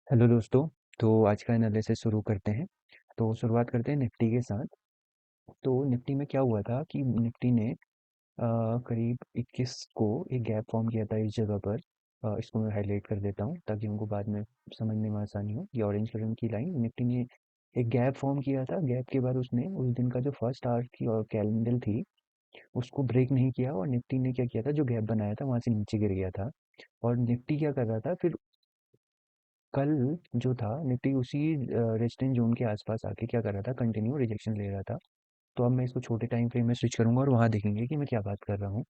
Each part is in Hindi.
हेलो दोस्तों। तो आज का एनालिसिस शुरू करते हैं। तो शुरुआत करते हैं निफ्टी के साथ। तो निफ्टी में क्या हुआ था कि निफ्टी ने करीब 21 को एक गैप फॉर्म किया था इस जगह पर। इसको मैं हाईलाइट कर देता हूँ ताकि उनको बाद में समझने में आसानी हो। ये ऑरेंज कलर की लाइन निफ्टी ने एक गैप फॉर्म किया था। गैप के बाद उसने उस दिन का जो फर्स्ट आवर की और कैंडल थी उसको ब्रेक नहीं किया और निफ्टी ने क्या किया था, जो गैप बनाया था वहां से नीचे गिर गया था। और निफ्टी क्या कर रहा था फिर, कल जो था निफ्टी उसी रेजिस्टेंस जोन के आसपास आके क्या कर रहा था, कंटिन्यू रिजेक्शन ले रहा था। तो अब मैं इसको छोटे टाइम फ्रेम में स्विच करूंगा और वहां देखेंगे कि मैं क्या बात कर रहा हूँ।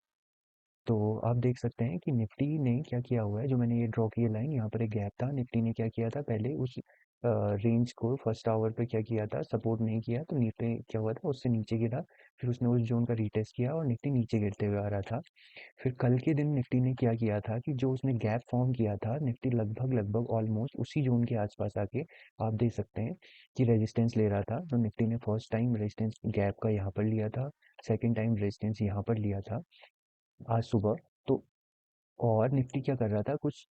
तो आप देख सकते हैं कि निफ्टी ने क्या किया हुआ है, जो मैंने ये ड्रॉ की है लाइन, यहाँ पर एक गैप था। निफ्टी ने क्या किया था, पहले उस रेंज को फर्स्ट आवर पे क्या किया था, सपोर्ट नहीं किया, तो निफ्टी क्या हुआ था, उससे नीचे गिरा। फिर उसने उस जोन का रीटेस्ट किया और निफ्टी नीचे गिरते हुए आ रहा था। फिर कल के दिन निफ्टी ने क्या किया था कि जो उसने गैप फॉर्म किया था, निफ्टी लगभग लगभग ऑलमोस्ट उसी जोन के आसपास आके आप देख सकते हैं कि रेजिस्टेंस ले रहा था। तो निफ्टी ने फर्स्ट टाइम रेजिस्टेंस गैप का यहाँ पर लिया था, सेकंड टाइम रेजिस्टेंस यहाँ पर लिया था आज सुबह। तो और निफ्टी क्या कर रहा था, कुछ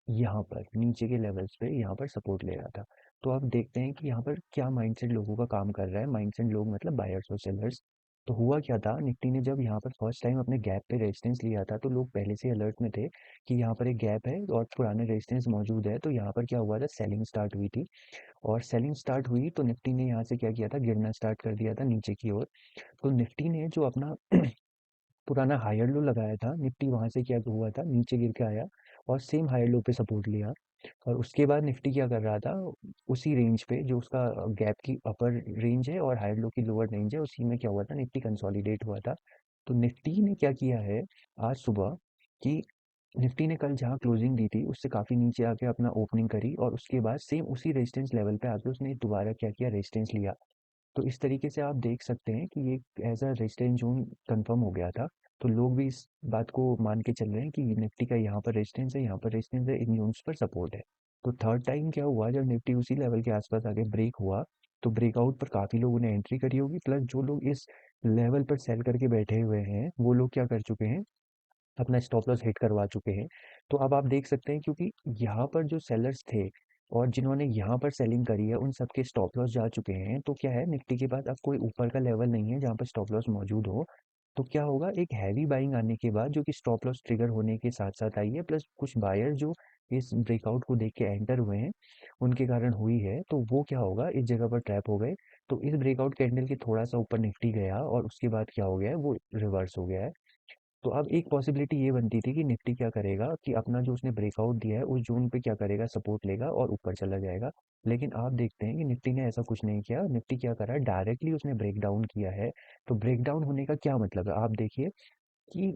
यहाँ पर नीचे के लेवल्स पे यहाँ पर सपोर्ट ले रहा था। तो आप देखते हैं कि यहाँ पर क्या माइंडसेट लोगों का काम कर रहा है। माइंडसेट लोग मतलब बायर्स और सेलर्स। तो हुआ क्या था, निफ्टी ने जब यहाँ पर फर्स्ट टाइम अपने गैप पे रेजिस्टेंस लिया था तो लोग पहले से अलर्ट में थे कि यहाँ पर एक गैप है और पुराने रेजिस्टेंस मौजूद है। तो यहाँ पर क्या हुआ था, सेलिंग स्टार्ट हुई थी। और सेलिंग स्टार्ट हुई तो निफ्टी ने यहाँ से क्या किया था, गिरना स्टार्ट कर दिया था नीचे की ओर। तो निफ्टी ने जो अपना पुराना हायर लो लगाया था, निफ्टी वहां से क्या हुआ था, नीचे गिर के आया और सेम हायर लो पे सपोर्ट लिया। और उसके बाद निफ्टी क्या कर रहा था, उसी रेंज पे जो उसका गैप की अपर रेंज है और हायर लो की लोअर रेंज है, उसी में क्या हुआ था, निफ्टी कंसोलिडेट हुआ था। तो निफ्टी ने क्या किया है आज सुबह कि निफ्टी ने कल जहाँ क्लोजिंग दी थी उससे काफ़ी नीचे आके अपना ओपनिंग करी और उसके बाद सेम उसी रेजिस्टेंस लेवल पे आके उसने दोबारा क्या किया, रेजिस्टेंस लिया। तो इस तरीके से आप देख सकते हैं कि ये as a resistance zone confirm हो गया था। तो लोग भी इस बात को मान के चल रहे हैं कि निफ्टी का यहाँ पर रेजिस्टेंस है, यहाँ पर रेजिस्टेंस है, इन जोन्स पर सपोर्ट है। तो थर्ड टाइम क्या हुआ, जब निफ्टी उसी लेवल के आसपास आके ब्रेक हुआ तो ब्रेकआउट पर काफ़ी लोगों ने एंट्री करी होगी। प्लस जो लोग इस लेवल पर सेल करके बैठे हुए हैं वो लोग क्या कर चुके हैं, अपना स्टॉप लॉस हिट करवा चुके हैं। तो अब आप देख सकते हैं क्योंकि यहाँ पर जो सेलर्स थे और जिन्होंने यहाँ पर सेलिंग करी है उन सबके स्टॉप लॉस जा चुके हैं। तो क्या है, निफ्टी के पास अब कोई ऊपर का लेवल नहीं है जहाँ पर स्टॉप लॉस मौजूद हो। तो क्या होगा, एक हैवी बाइंग आने के बाद जो कि स्टॉप लॉस ट्रिगर होने के साथ साथ आई है, प्लस कुछ बायर जो इस ब्रेकआउट को देख के एंटर हुए हैं उनके कारण हुई है, तो वो क्या होगा, इस जगह पर ट्रैप हो गए। तो इस ब्रेकआउट कैंडल के थोड़ा सा ऊपर निफ्टी गया और उसके बाद क्या हो गया है, वो रिवर्स हो गया है। तो अब एक पॉसिबिलिटी ये बनती थी कि निफ्टी क्या करेगा कि अपना जो उसने ब्रेकआउट दिया है उस जोन पे क्या करेगा, सपोर्ट लेगा और ऊपर चला जाएगा। लेकिन आप देखते हैं कि निफ्टी ने ऐसा कुछ नहीं किया। निफ्टी क्या करा है, डायरेक्टली उसने ब्रेक डाउन किया है। तो ब्रेक डाउन होने का क्या मतलब है, आप देखिए कि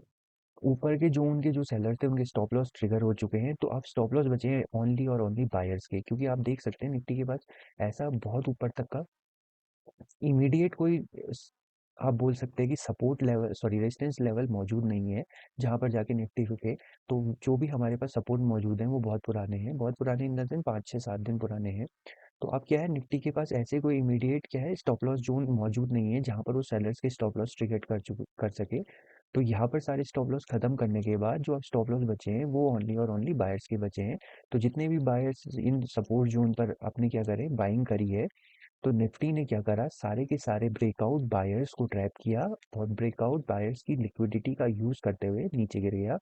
ऊपर के जोन के जो सेलर थे उनके स्टॉप लॉस ट्रिगर हो चुके हैं। तो अब स्टॉप लॉस बचे हैं ओनली और ओनली बायर्स के, क्योंकि आप देख सकते हैं निफ्टी के पास ऐसा बहुत ऊपर तक का इमीडिएट कोई आप बोल सकते हैं कि support level, sorry resistance level मौजूद नहीं है जहां पर जाके निफ्टी रुके। तो जो भी हमारे पास सपोर्ट मौजूद है वो बहुत पुराने हैं, बहुत पुराने इन द सेंस 5 6 7 दिन पुराने हैं। तो अब क्या है, निफ्टी के पास ऐसे कोई इमीडिएट क्या है, स्टॉप लॉस जोन मौजूद नहीं है जहां पर वो सेलर्स के स्टॉप लॉस ट्रिगर कर सके। तो यहाँ पर सारे स्टॉप लॉस खत्म करने के बाद जो अब स्टॉप लॉस बचे हैं वो ओनली और ओनली बायर्स के बचे हैं। तो जितने भी बायर्स इन सपोर्ट जोन पर अपने क्या करें, बाइंग करी है, तो निफ्टी ने क्या करा, सारे के सारे ब्रेकआउट बायर्स को ट्रैप किया और ब्रेकआउट बायर्स की लिक्विडिटी का यूज करते हुए नीचे गिर गया।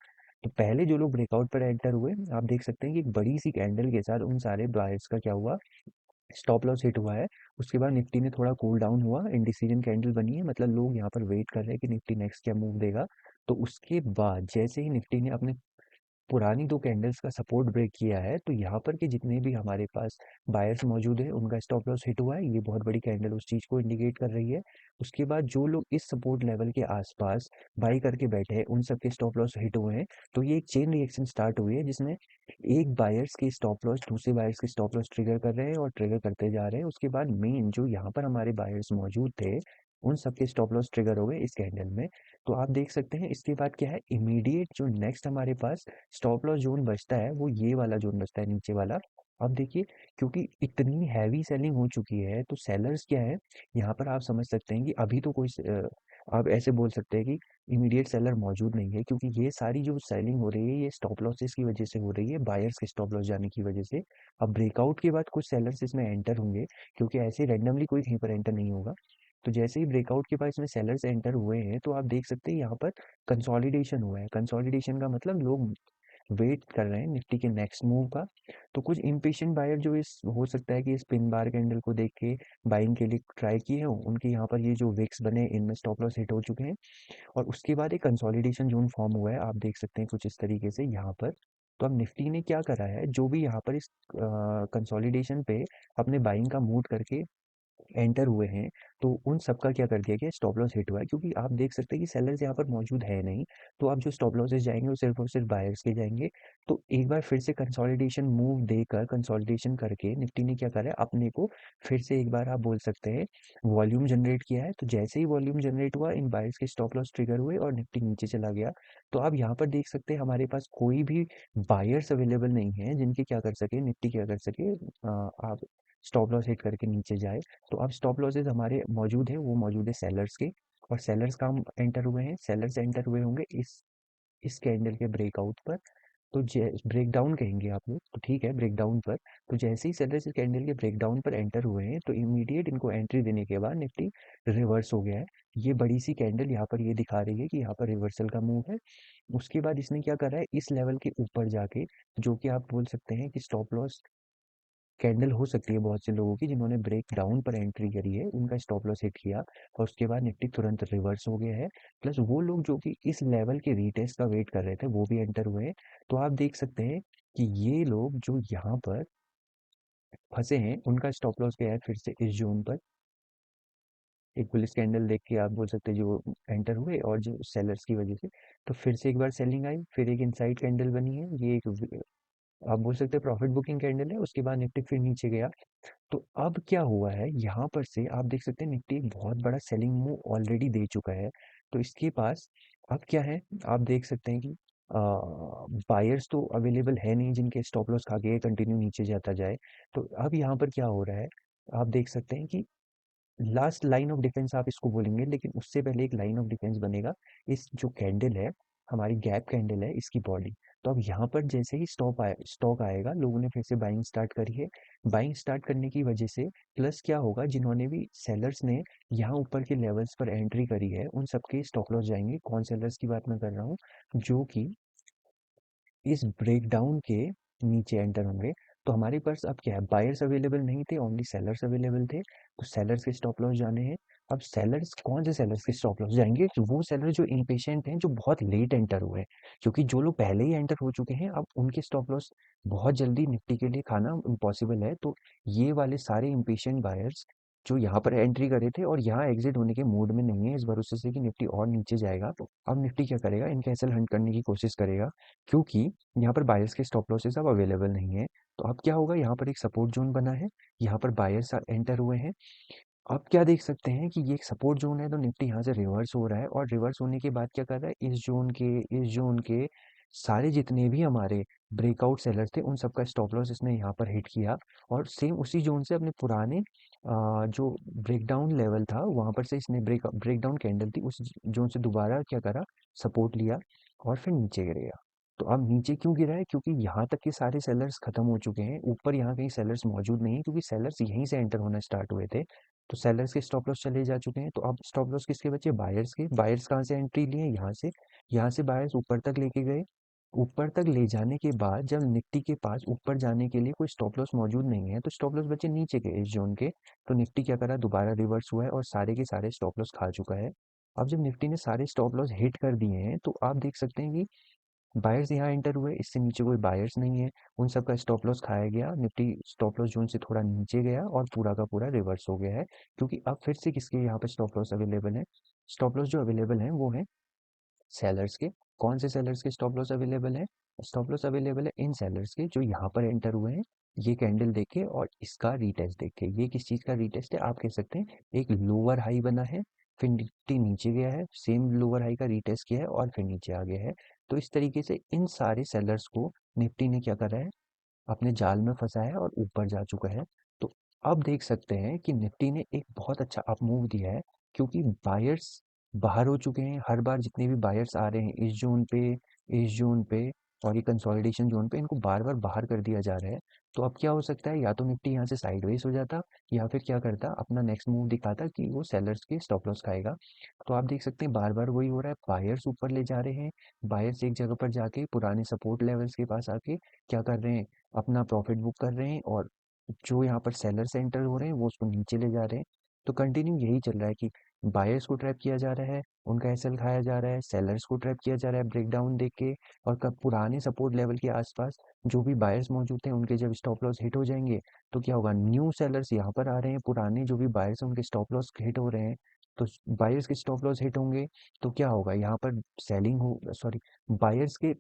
तो पहले जो लोग ब्रेकआउट पर एंटर हुए, आप देख सकते हैं कि एक बड़ी सी कैंडल के साथ उन सारे बायर्स का क्या हुआ, स्टॉप लॉस हिट हुआ है। उसके बाद निफ्टी ने थोड़ा कूल डाउन हुआ, इंडिसीजन कैंडल बनी है, मतलब लोग यहाँ पर वेट कर रहे हैं कि निफ्टी नेक्स्ट क्या मूव देगा। तो उसके बाद जैसे ही निफ्टी ने अपने पुरानी 2 कैंडल्स का सपोर्ट ब्रेक किया है, तो यहाँ पर के जितने भी हमारे पास बायर्स मौजूद हैं उनका स्टॉप लॉस हिट हुआ है। ये बहुत बड़ी कैंडल उस चीज़ को इंडिकेट कर रही है। उसके बाद जो लोग इस सपोर्ट लेवल के आसपास बाई करके बैठे हैं उन सबके स्टॉप लॉस हिट हुए हैं। तो ये एक चेन रिएक्शन स्टार्ट हुई है जिसमें एक बायर्स के स्टॉप लॉस दूसरे बायर्स के स्टॉप लॉस ट्रिगर कर रहे हैं और ट्रिगर करते जा रहे हैं। उसके बाद मेन जो यहाँ पर हमारे बायर्स मौजूद थे उन सबके स्टॉप लॉस ट्रिगर हो गए इस कैंडल में। तो आप देख सकते हैं इसके बाद क्या है, इमीडिएट जो नेक्स्ट हमारे पास स्टॉप लॉस जोन बचता है वो ये वाला जोन बचता है, नीचे वाला। अब देखिए, क्योंकि इतनी हैवी सेलिंग हो चुकी है तो सेलर्स क्या है, यहाँ पर आप समझ सकते हैं कि अभी तो कोई आप ऐसे बोल सकते हैं कि इमीडिएट सेलर मौजूद नहीं है, क्योंकि ये सारी जो सेलिंग हो रही है ये स्टॉप लॉसेस की वजह से हो रही है, बायर्स के स्टॉप लॉस जाने की वजह से। अब ब्रेकआउट के बाद कुछ सेलर्स इसमें एंटर होंगे, क्योंकि ऐसे रैंडमली कोई कहीं पर एंटर नहीं होगा। तो जैसे ही ब्रेकआउट के बाद इसमें सेलर्स एंटर हुए हैं, तो आप देख सकते हैं यहाँ पर कंसोलिडेशन हुआ है। कंसोलिडेशन का मतलब लोग वेट कर रहे हैं निफ्टी के नेक्स्ट मूव का। तो कुछ इम्पेशेंट बायर जो इस हो सकता है कि इस पिन बार कैंडल को देख के बाइंग के लिए ट्राई किए हों, उनके यहाँ पर ये जो विक्स बने इनमें स्टॉप लॉस हिट हो चुके हैं। और उसके बाद एक कंसोलिडेशन जोन फॉर्म हुआ है, आप देख सकते हैं कुछ इस तरीके से यहाँ पर। तो अब निफ्टी ने क्या करा है, जो भी यहाँ पर इस कंसोलिडेशन पे अपने बाइंग का मूड करके एंटर हुए हैं, तो उन सबका क्या कर दिया गया, स्टॉप लॉस हिट हुआ है, क्योंकि आप देख सकते हैं कि सेलर्स यहाँ पर मौजूद है नहीं। तो आप जो स्टॉप लॉसेस जाएंगे वो सिर्फ और सिर्फ बायर्स के जाएंगे। तो एक बार फिर से कंसोलिडेशन मूव देकर कंसोलिडेशन करके निफ्टी ने क्या करा है, अपने को फिर से एक बार आप बोल सकते हैं वॉल्यूम जनरेट किया है। तो जैसे ही वॉल्यूम जनरेट हुआ, इन बायर्स के स्टॉप लॉस ट्रिगर हुए और निफ्टी नीचे चला गया। तो आप यहाँ पर देख सकते हैं हमारे पास कोई भी बायर्स अवेलेबल नहीं है जिनके क्या कर सके, निफ्टी क्या कर सके, आप स्टॉप लॉस हिट करके नीचे जाए। तो अब स्टॉप लॉसेस हमारे मौजूद हैं, वो मौजूद है सेलर्स के। और सेलर्स का हम एंटर हुए हैं, सेलर्स एंटर हुए होंगे इस कैंडल के ब्रेकआउट पर। तो ब्रेकडाउन कहेंगे आप लोग, तो ठीक है ब्रेकडाउन पर। तो जैसे ही सेलर्स इस कैंडल के ब्रेकडाउन पर एंटर हुए हैं, तो इमीडिएट इनको एंट्री देने के बाद निफ्टी रिवर्स हो गया है। ये बड़ी सी कैंडल यहाँ पर ये दिखा रही है कि यहाँ पर रिवर्सल का मूव है। उसके बाद इसने क्या करा है, इस लेवल के ऊपर जाके, जो कि आप बोल सकते हैं कि स्टॉप लॉस कैंडल हो सकती है बहुत से लोगों की, जिन्होंने ब्रेक डाउन पर एंट्री करी है, उनका स्टॉप लॉस हिट किया और उसके बाद निफ्टी तुरंत रिवर्स हो गया है। प्लस वो लोग जो कि इस लेवल के रीटेस्ट का वेट कर रहे थे, वो भी एंटर हुए हैं। तो आप देख सकते हैं कि ये लोग जो यहाँ पर फंसे हैं, उनका स्टॉप लॉस गया है फिर से इस जोन पर। एक बुलिश कैंडल देख के आप बोल सकते हैं जो एंटर हुए, और जो सेलर्स की वजह से तो फिर से एक बार सेलिंग आई, फिर एक इनसाइड कैंडल बनी है। ये एक आप बोल सकते हैं प्रॉफिट बुकिंग कैंडल है। उसके बाद निफ्टी फिर नीचे गया। तो अब क्या हुआ है, यहाँ पर से आप देख सकते हैं निफ्टी एक बहुत बड़ा सेलिंग मूव ऑलरेडी दे चुका है। तो इसके पास अब क्या है, आप देख सकते हैं कि बायर्स तो अवेलेबल है नहीं जिनके स्टॉप लॉस खा के कंटिन्यू नीचे जाता जाए। तो अब यहाँ पर क्या हो रहा है, आप देख सकते हैं कि लास्ट लाइन ऑफ डिफेंस आप इसको बोलेंगे, लेकिन उससे पहले एक लाइन ऑफ डिफेंस बनेगा। इस जो कैंडल है, हमारी गैप कैंडल है, इसकी बॉडी। तो अब यहाँ पर जैसे ही स्टॉक आएगा, लोगों ने फिर से बाइंग स्टार्ट करी है। बाइंग स्टार्ट करने की वजह से प्लस क्या होगा, जिन्होंने भी सेलर्स ने यहाँ ऊपर के लेवल्स पर एंट्री करी है, उन सबके स्टॉप लॉस जाएंगे। कौन सेलर्स की बात मैं कर रहा हूँ, जो कि इस ब्रेकडाउन के नीचे एंटर होंगे। तो हमारे पास अब क्या है, बायर्स अवेलेबल नहीं थे, ओनली सेलर्स अवेलेबल थे। तो सेलर्स के स्टॉप लॉस जाने हैं। अब सेलर्स, कौन से सेलर्स के स्टॉप लॉस जाएंगे, तो वो सेलर जो इम्पेशेंट हैं, जो बहुत लेट एंटर हुए हैं। क्योंकि जो लोग पहले ही एंटर हो चुके हैं, अब उनके स्टॉप लॉस बहुत जल्दी निफ्टी के लिए खाना इम्पॉसिबल है। तो ये वाले सारे इम्पेशेंट बायर्स जो यहाँ पर एंट्री करे थे और यहाँ एग्जिट होने के मूड में नहीं है, इस भरोसे से कि निफ्टी और नीचे जाएगा, तो अब निफ्टी क्या करेगा, इन कैसल हंट करने की कोशिश करेगा। क्योंकि यहाँ पर बायर्स के स्टॉप लॉसेस अब अवेलेबल नहीं है। तो अब क्या होगा, यहाँ पर एक सपोर्ट जोन बना है, यहाँ पर बायर्स एंटर हुए हैं। अब क्या देख सकते हैं कि ये एक सपोर्ट जोन है, तो निफ्टी यहाँ से रिवर्स हो रहा है, और रिवर्स होने के बाद क्या कर रहा है, इस जोन के सारे जितने भी हमारे ब्रेकआउट सेलर्स थे, उन सबका स्टॉप लॉस इसने यहाँ पर हिट किया। और सेम उसी जोन से अपने पुराने जो ब्रेकडाउन लेवल था, वहाँ पर से इसने ब्रेकडाउन कैंडल थी, उस जोन से दोबारा क्या करा, सपोर्ट लिया और फिर नीचे गिर गया। तो अब नीचे क्यों गिरा है, क्योंकि यहाँ तक के सारे सेलर्स खत्म हो चुके हैं, ऊपर यहाँ कहीं सेलर्स मौजूद नहीं है, क्योंकि सेलर्स यहीं से एंटर होना स्टार्ट हुए थे। तो सेलर्स के स्टॉप लॉस चले जा चुके हैं। तो अब स्टॉप लॉस किसके बचे, बायर्स के। बायर्स कहाँ से एंट्री लिए, यहाँ से बायर्स ऊपर तक लेके गए। ऊपर तक ले जाने के बाद जब निफ्टी के पास ऊपर जाने के लिए कोई स्टॉप लॉस मौजूद नहीं है, तो स्टॉप लॉस बचे नीचे के इस जोन के। तो निफ्टी क्या करा, दोबारा रिवर्स हुआ है और सारे के सारे स्टॉप लॉस खा चुका है। अब जब निफ्टी ने सारे स्टॉप लॉस हिट कर दिए हैं, तो आप देख सकते हैं कि बायर्स यहाँ एंटर हुए, इससे नीचे कोई बायर्स नहीं है, उन सबका स्टॉप लॉस खाया गया। निफ्टी स्टॉप लॉस जोन से थोड़ा नीचे गया और पूरा का पूरा रिवर्स हो गया है। क्योंकि अब फिर से किसके यहाँ पे स्टॉप लॉस अवेलेबल है, स्टॉप लॉस जो अवेलेबल है वो है सेलर्स के। कौन से सेलर्स के स्टॉप लॉस अवेलेबल है, स्टॉप लॉस अवेलेबल है इन सेलर्स के जो यहाँ पर एंटर हुए हैं, ये कैंडल देख के और इसका रीटेस्ट देख के। ये किस चीज़ का रीटेस्ट है, आप कह सकते हैं एक लोअर हाई बना है, फिर निफ्टी नीचे गया है, सेम लोअर हाई का रीटेस्ट किया है और फिर नीचे आ गया है। तो इस तरीके से इन सारे सेलर्स को निफ्टी ने क्या करा है, अपने जाल में फंसा है और ऊपर जा चुका है। तो अब देख सकते हैं कि निफ्टी ने एक बहुत अच्छा अप मूव दिया है, क्योंकि बायर्स बाहर हो चुके हैं। हर बार जितने भी बायर्स आ रहे हैं इस ज़ोन पे और ये कंसोलिडेशन ज़ोन पे, इनको बार-बार बाहर कर दिया जा रहा है। तो अब क्या हो सकता है, या तो निफ्टी यहाँ से साइडवेज़ हो जाता या फिर क्या करता, अपना नेक्स्ट मूव दिखाता कि वो सेलर्स के स्टॉप लॉस खाएगा। तो आप देख सकते हैं बार-बार वही हो रहा है, बायर्स ऊपर ले जा रहे हैं, बायर्स एक जगह पर जाके पुराने सपोर्ट लेवल्स के पास आके क्या कर रहे हैं, अपना प्रॉफिट बुक कर रहे हैं, और जो यहाँ पर सेलर्स एंटर हो रहे हैं वो उसको नीचे ले जा रहे हैं। तो कंटिन्यू यही चल रहा है कि बायर्स को ट्रैप किया जा रहा है, उनका एसएल खाया जा रहा है, सेलर्स को ट्रैप किया जा रहा है ब्रेकडाउन देख के, और कब पुराने सपोर्ट लेवल के आसपास जो भी बायर्स मौजूद हैं उनके जब स्टॉप लॉस हिट हो जाएंगे तो क्या होगा, न्यू सेलर्स यहाँ पर आ रहे हैं, पुराने जो भी बायर्स हैं उनके स्टॉप लॉस हिट हो रहे हैं। तो बायर्स के स्टॉप लॉस हिट होंगे तो क्या होगा, यहाँ पर सेलिंग हो, सॉरी, बायर्स के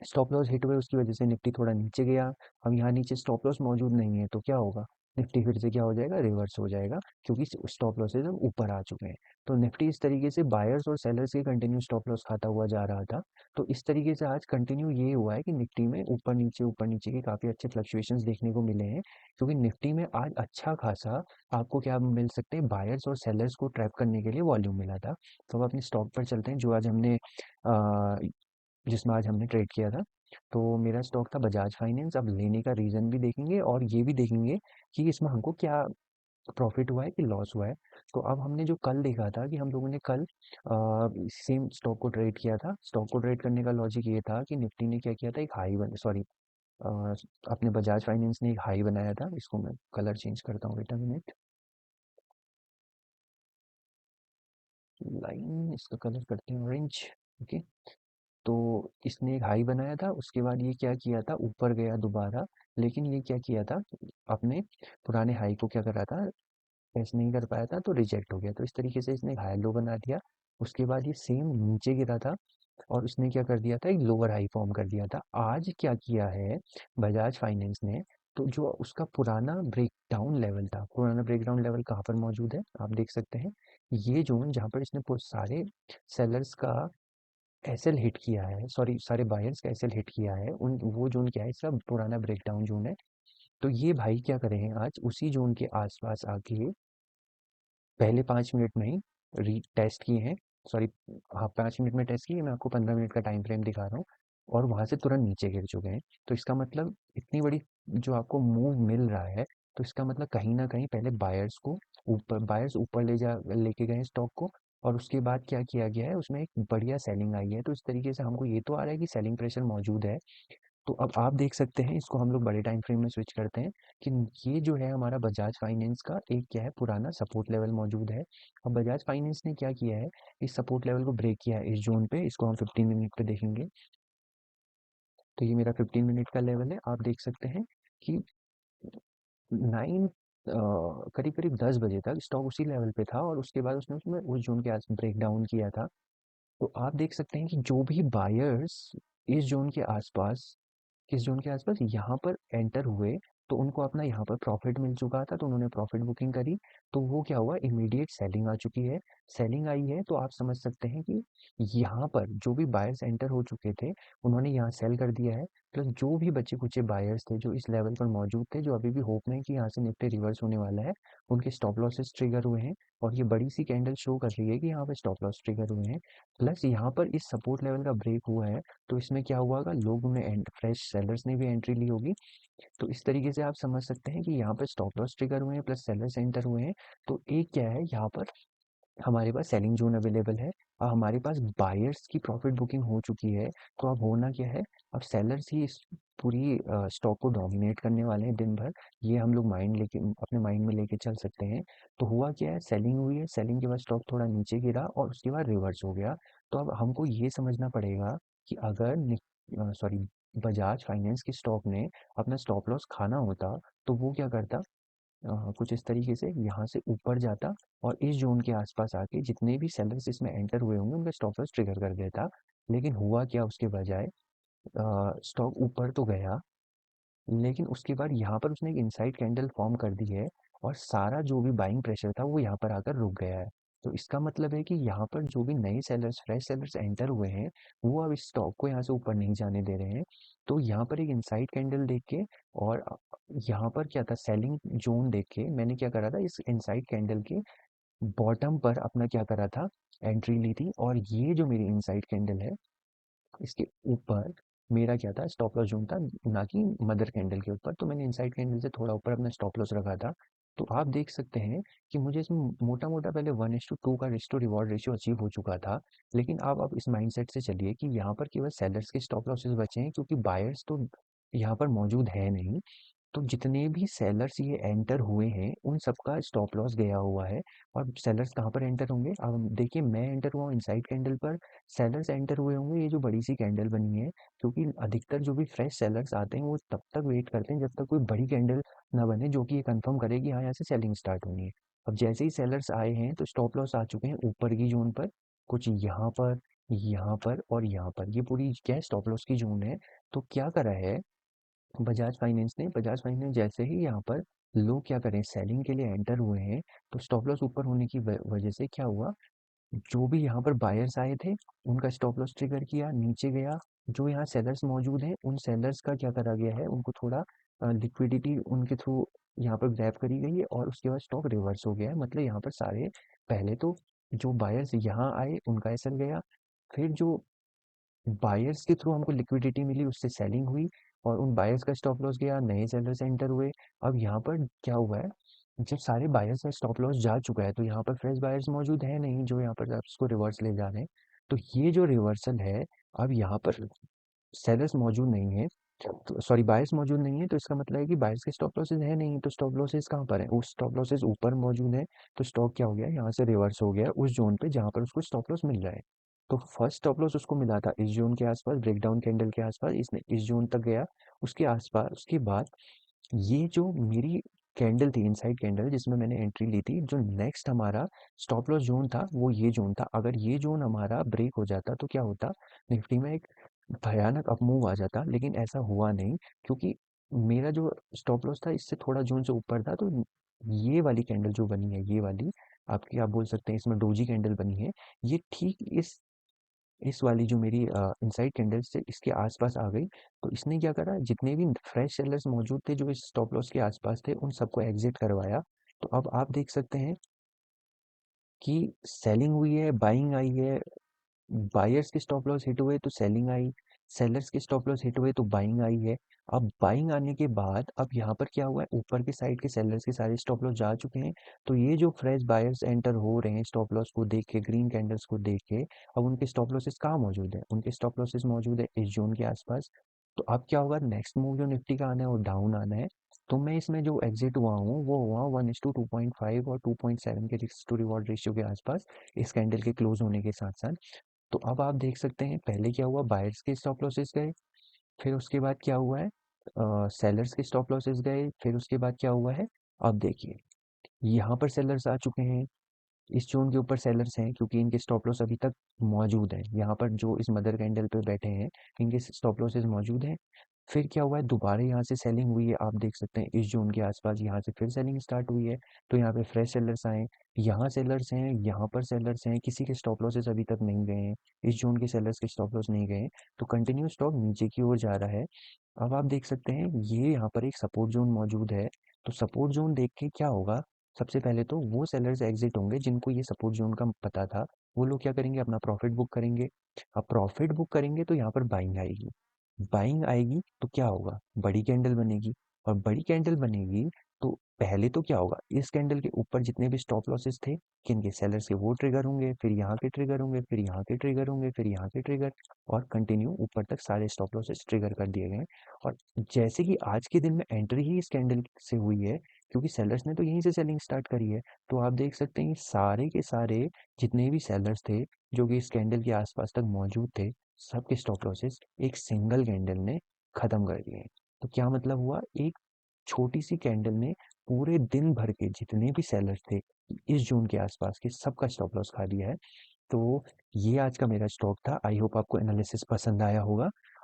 स्टॉप लॉस हिट हुए, उसकी वजह से निफ्टी थोड़ा नीचे गया। अब यहाँ नीचे स्टॉप लॉस मौजूद नहीं है तो क्या होगा, निफ्टी फिर से क्या हो जाएगा, रिवर्स हो जाएगा, क्योंकि स्टॉप लॉसेज अब ऊपर आ चुके हैं। तो निफ्टी इस तरीके से बायर्स और सेलर्स के कंटिन्यू स्टॉप लॉस खाता हुआ जा रहा था। तो इस तरीके से आज कंटिन्यू ये हुआ है कि निफ्टी में ऊपर नीचे के काफ़ी अच्छे फ्लक्चुएशंस देखने को मिले हैं, क्योंकि निफ्टी में आज अच्छा खासा आपको क्या मिल सकते हैं, बायर्स और सेलर्स को ट्रैप करने के लिए वॉल्यूम मिला था। तो अब अपने स्टॉक पर चलते हैं, जो आज हमने जिसमें आज हमने ट्रेड किया था। तो मेरा स्टॉक था बजाज फाइनेंस। अब लेने का रीज़न भी देखेंगे और ये भी देखेंगे कि इसमें हमको क्या प्रॉफिट हुआ है कि लॉस हुआ है। तो अब हमने जो कल देखा था कि हम लोगों ने कल सेम स्टॉक को ट्रेड किया था। स्टॉक को ट्रेड करने का लॉजिक ये था कि निफ्टी ने क्या किया था, एक हाई बन सॉरी अपने बजाज फाइनेंस ने एक हाई बनाया था। इसको मैं कलर चेंज करता हूँ, वेट अ मिनट, लाइन इसका कलर करते हैं ऑरेंज। ओके। तो इसने एक हाई बनाया था, उसके बाद ये क्या किया था, ऊपर गया दोबारा, लेकिन ये क्या किया था, अपने पुराने हाई को क्या कर रहा था, टेस्ट नहीं कर पाया था तो रिजेक्ट हो गया। तो इस तरीके से इसने एक हाई लो बना दिया। उसके बाद ये सेम नीचे गिरा था और उसने क्या कर दिया था, एक लोअर हाई फॉर्म कर दिया था। आज क्या किया है बजाज फाइनेंस ने, तो जो उसका पुराना ब्रेकडाउन लेवल था, पुराना ब्रेकडाउन लेवल कहाँ पर मौजूद है आप देख सकते हैं, ये जोन जहाँ पर इसने सारे सेलर्स का एसएल हिट किया है, सॉरी सारे बायर्स का एसएल हिट किया है, उन वो जोन क्या है, इसका पुराना ब्रेकडाउन जोन है। तो ये भाई क्या करे हैं, आज उसी जोन के आसपास आके पहले 5 मिनट में ही टेस्ट किए हैं, सॉरी, हाँ 5 मिनट में टेस्ट किए, मैं आपको 15 मिनट का टाइम फ्रेम दिखा रहा हूँ, और वहां से तुरंत नीचे गिर चुके हैं। तो इसका मतलब इतनी बड़ी जो आपको मूव मिल रहा है, तो इसका मतलब कहीं ना कहीं पहले बायर्स ऊपर ले जा लेके गए स्टॉक को, और उसके बाद क्या किया गया है, उसमें एक बढ़िया सेलिंग आई है। तो इस तरीके से हमको ये तो आ रहा है कि सेलिंग प्रेशर मौजूद है। तो अब आप देख सकते हैं, इसको हम लोग बड़े टाइम फ्रेम में स्विच करते हैं कि ये जो है हमारा बजाज फाइनेंस का एक क्या है, पुराना सपोर्ट लेवल मौजूद है। अब बजाज फाइनेंस ने क्या किया है, इस सपोर्ट लेवल को ब्रेक किया है इस जोन पे। इसको हम 15 मिनट पे देखेंगे। तो ये मेरा 15 मिनट का लेवल है। आप देख सकते हैं कि 9 करीब करीब 10 बजे तक स्टॉक उसी लेवल पे था, और उसके बाद उसने उसमें उस जोन के आस ब्रेक डाउन किया था। तो आप देख सकते हैं कि जो भी बायर्स इस जोन के आसपास किस जोन के आसपास यहाँ पर एंटर हुए, तो उनको अपना यहाँ पर प्रॉफिट मिल चुका था, तो उन्होंने प्रॉफिट बुकिंग करी। तो वो क्या हुआ, इमीडिएट सेलिंग आ चुकी है। सेलिंग आई है तो आप समझ सकते हैं कि यहाँ पर जो भी बायर्स एंटर हो चुके थे उन्होंने यहाँ सेल कर दिया है। प्लस जो भी बचे कुचे बायर्स थे जो इस लेवल पर मौजूद थे, जो अभी भी होप में है कि यहाँ से निफ्टी रिवर्स होने वाला है, उनके स्टॉप लॉसेस ट्रिगर हुए हैं। और ये बड़ी सी कैंडल शो कर रही है कि यहाँ पर स्टॉप लॉस ट्रिगर हुए हैं। प्लस यहाँ पर इस सपोर्ट लेवल का ब्रेक हुआ है, तो इसमें क्या हुआ होगा, लोगों ने फ्रेश सेलर्स ने भी एंट्री ली होगी। तो इस तरीके से आप समझ सकते हैं कि यहाँ पर स्टॉप लॉस ट्रिगर हुए हैं, प्लस सेलर्स एंटर हुए हैं। तो एक क्या है, यहाँ पर हमारे पास सेलिंग जोन अवेलेबल है, और हमारे पास बायर्स की प्रॉफिट बुकिंग हो चुकी है। तो अब होना क्या है, अब सेलर्स ही इस पूरी स्टॉक को डोमिनेट करने वाले हैं दिन भर। ये हम लोग अपने माइंड में लेके चल सकते हैं। तो हुआ क्या है, सेलिंग हुई है, सेलिंग के बाद स्टॉक थोड़ा नीचे गिरा और उसके बाद रिवर्स हो गया। तो अब हमको ये समझना पड़ेगा कि अगर सॉरी बजाज फाइनेंस के स्टॉक ने अपना स्टॉप लॉस खाना होता, तो वो क्या करता, कुछ इस तरीके से यहाँ से ऊपर जाता, और इस जोन के आसपास आके जितने भी सेलर्स इसमें एंटर हुए होंगे उनका स्टॉप लॉस ट्रिगर कर देता। लेकिन हुआ क्या, उसके बजाय स्टॉक ऊपर तो गया, लेकिन उसके बाद यहाँ पर उसने एक इनसाइड कैंडल फॉर्म कर दी है, और सारा जो भी बाइंग प्रेशर था वो यहाँ पर आकर रुक गया है। तो इसका मतलब है कि यहाँ पर जो भी नए सेलर्स फ्रेश सेलर्स एंटर हुए हैं, वो अब इस स्टॉक को यहाँ से ऊपर नहीं जाने दे रहे हैं। तो यहाँ पर एक इनसाइड कैंडल देख के, और यहाँ पर क्या था, सेलिंग जोन देख के मैंने क्या करा था, इस इनसाइड कैंडल के बॉटम पर अपना क्या करा था, एंट्री ली थी, और ये जो मेरी इनसाइड कैंडल है, इसके ऊपर मेरा क्या था, स्टॉप लॉस जोन था, ना कि मदर कैंडल के ऊपर। तो मैंने इनसाइड कैंडल से थोड़ा ऊपर अपना स्टॉप लॉस रखा था। तो आप देख सकते हैं कि मुझे इसमें मोटा मोटा पहले 1:2 का risk to reward ratio achieve हो चुका था। लेकिन अब आप इस माइंडसेट से चलिए कि यहाँ पर केवल सेलर्स के स्टॉप लॉसेस बचे हैं, क्योंकि बायर्स तो यहाँ पर मौजूद है नहीं। तो जितने भी सेलर्स ये एंटर हुए हैं, उन सबका स्टॉप लॉस गया हुआ है। और सेलर्स कहाँ पर एंटर होंगे, अब देखिए मैं एंटर हुआ हूँ इनसाइड कैंडल पर, सेलर्स एंटर हुए होंगे ये जो बड़ी सी कैंडल बनी है। क्योंकि अधिकतर जो भी फ्रेश सेलर्स आते हैं वो तब तक वेट करते हैं जब तक कोई बड़ी कैंडल ना बने, जो कि ये कंफर्म करे कि हाँ यहाँ से सेलिंग स्टार्ट होनी है। अब जैसे ही सेलर्स आए हैं तो स्टॉप लॉस आ चुके हैं ऊपर की जोन पर, कुछ यहाँ पर और यहाँ पर, ये पूरी क्या स्टॉप लॉस की जोन है। तो क्या करा है बजाज फाइनेंस जैसे ही यहाँ पर लोग क्या करें, सेलिंग के लिए एंटर हुए हैं, तो स्टॉप लॉस ऊपर होने की वजह से क्या हुआ, जो भी यहाँ पर बायर्स आए थे उनका स्टॉप लॉस ट्रिगर किया, नीचे गया। जो यहाँ सेलर्स मौजूद हैं, उन सेलर्स का क्या करा गया है, उनको थोड़ा लिक्विडिटी उनके थ्रू यहाँ पर ग्रैब करी गई है, और उसके बाद स्टॉक रिवर्स हो गया है। मतलब यहाँ पर सारे, पहले तो जो बायर्स यहाँ आए उनका एसएल गया, फिर जो बायर्स के थ्रू हमको लिक्विडिटी मिली उससे सेलिंग हुई, और उन बायर्स का स्टॉप लॉस गया, नए सेलर्स एंटर हुए। अब यहाँ पर क्या हुआ है, जब सारे बायर्स का स्टॉप लॉस जा चुका है तो यहाँ पर फ्रेश बायर्स मौजूद है नहीं जो यहाँ पर उसको रिवर्स ले जा रहे हैं। तो ये जो रिवर्सल है, अब यहाँ पर सेलर्स मौजूद नहीं है, तो सॉरी बायर्स मौजूद नहीं है, तो इसका मतलब है कि बायर्स के स्टॉप लॉसेस है नहीं, तो स्टॉप लॉसेस कहाँ पर है, उस स्टॉप लॉसेस ऊपर मौजूद है। तो स्टॉक क्या हो गया, यहाँ से रिवर्स हो गया उस जोन पे जहाँ पर उसको स्टॉप लॉस मिल रहा है। तो फर्स्ट स्टॉप लॉस उसको मिला था इस जोन के आसपास, ब्रेकडाउन कैंडल के आसपास, इसने इस जोन तक गया, उसके आसपास, उसके बाद ये जो मेरी कैंडल थी इनसाइड कैंडल जिसमें मैंने एंट्री ली थी, जो नेक्स्ट हमारा स्टॉप लॉस जोन था वो ये जोन था। अगर ये जोन हमारा ब्रेक हो जाता तो क्या होता, निफ्टी में एक भयानक अपमूव आ जाता, लेकिन ऐसा हुआ नहीं, क्योंकि मेरा जो स्टॉप लॉस था इससे थोड़ा जोन से ऊपर था। तो ये वाली कैंडल जो बनी है, ये वाली आपकी, आप बोल सकते हैं इसमें डोजी कैंडल बनी है, ये ठीक इस वाली जो मेरी इनसाइड कैंडल से इसके आसपास आ गई। तो इसने क्या करा, जितने भी फ्रेश सेलर्स मौजूद थे जो इस स्टॉप लॉस के आसपास थे, उन सबको एग्जिट करवाया। तो अब आप देख सकते हैं कि सेलिंग हुई है, बाइंग आई है, बायर्स के स्टॉप लॉस हिट हुए तो सेलिंग आई, सेलर्स के स्टॉप लॉस हिट हुए तो बाइंग आई है। अब बाइंग आने के बाद अब यहाँ पर क्या हुआ है, ऊपर के साइड के सेलर्स के सारे स्टॉप लॉस जा चुके हैं। तो ये जो फ्रेश बायर्स एंटर हो रहे हैं स्टॉप लॉस को देख के, ग्रीन कैंडल्स को देख के, अब उनके स्टॉप लॉसेस कहाँ मौजूद है, उनके स्टॉप लॉसेस मौजूद है इस जोन के आसपास। तो अब क्या होगा, नेक्स्ट मूव जो निफ्टी का आना है वो डाउन आना है। तो मैं इसमें जो एग्जिट हुआ हूँ वो हुआ 1:2.5 और 2.7 के रिस्क टू रिवॉर्ड रेशियो के आसपास, इस कैंडल के क्लोज होने के साथ साथ। तो अब आप देख सकते हैं पहले क्या हुआ, बायर्स के स्टॉप लॉसेस गए, फिर उसके बाद क्या हुआ है, सेलर्स के स्टॉप लॉसेस गए, फिर उसके बाद क्या हुआ है, अब देखिए यहाँ पर सेलर्स आ चुके हैं, इस जोन के ऊपर सेलर्स हैं क्योंकि इनके स्टॉप लॉस अभी तक मौजूद हैं, यहाँ पर जो इस मदर कैंडल पे बैठे हैं इनके स्टॉप लॉसेस मौजूद हैं। फिर क्या हुआ है, दोबारा यहाँ से सेलिंग हुई है, आप देख सकते हैं इस जोन के आसपास यहाँ से फिर सेलिंग स्टार्ट हुई है। तो यहाँ पे फ्रेश सेलर्स आए, यहाँ सेलर्स हैं, यहाँ पर सेलर्स हैं, किसी के स्टॉप लॉसेस अभी तक नहीं गए हैं, इस जोन के सेलर्स के स्टॉप लॉस नहीं गए हैं। तो कंटिन्यू स्टॉक नीचे की ओर जा रहा है। अब आप देख सकते हैं ये यहाँ पर एक सपोर्ट जोन मौजूद है। तो सपोर्ट जोन देख के क्या होगा, सबसे पहले तो वो सेलर्स एग्जिट होंगे जिनको ये सपोर्ट जोन का पता था, वो लोग क्या करेंगे, अपना प्रॉफिट बुक करेंगे। अब प्रॉफिट बुक करेंगे तो यहाँ पर बाइंग आएगी, बाइंग आएगी तो क्या होगा, बड़ी कैंडल बनेगी, और बड़ी कैंडल बनेगी तो पहले तो क्या होगा, इस कैंडल के ऊपर जितने भी स्टॉप लॉसेस थे किनके, सेलर्स के, वो ट्रिगर होंगे, फिर यहाँ के ट्रिगर होंगे, फिर यहाँ के ट्रिगर होंगे, फिर यहाँ के ट्रिगर, और कंटिन्यू ऊपर तक सारे स्टॉप लॉसेस ट्रिगर कर दिए गए। और जैसे कि आज के दिन में एंट्री ही इस कैंडल से हुई है, क्योंकि सेलर्स ने तो यहीं से सेलिंग स्टार्ट करी है। तो आप देख सकते हैं सारे के सारे जितने भी सेलर्स थे जो कि इस कैंडल के आसपास तक मौजूद थे, सबके स्टॉप लॉसेस एक सिंगल कैंडल ने खत्म कर दिए। तो क्या मतलब हुआ, एक छोटी सी कैंडल ने पूरे दिन भर के जितने भी सेलर्स थे इस जोन के आसपास के, सबका स्टॉप लॉस खा लिया है। तो ये आज का मेरा स्टॉक था, आई होप आपको एनालिसिस पसंद आया होगा।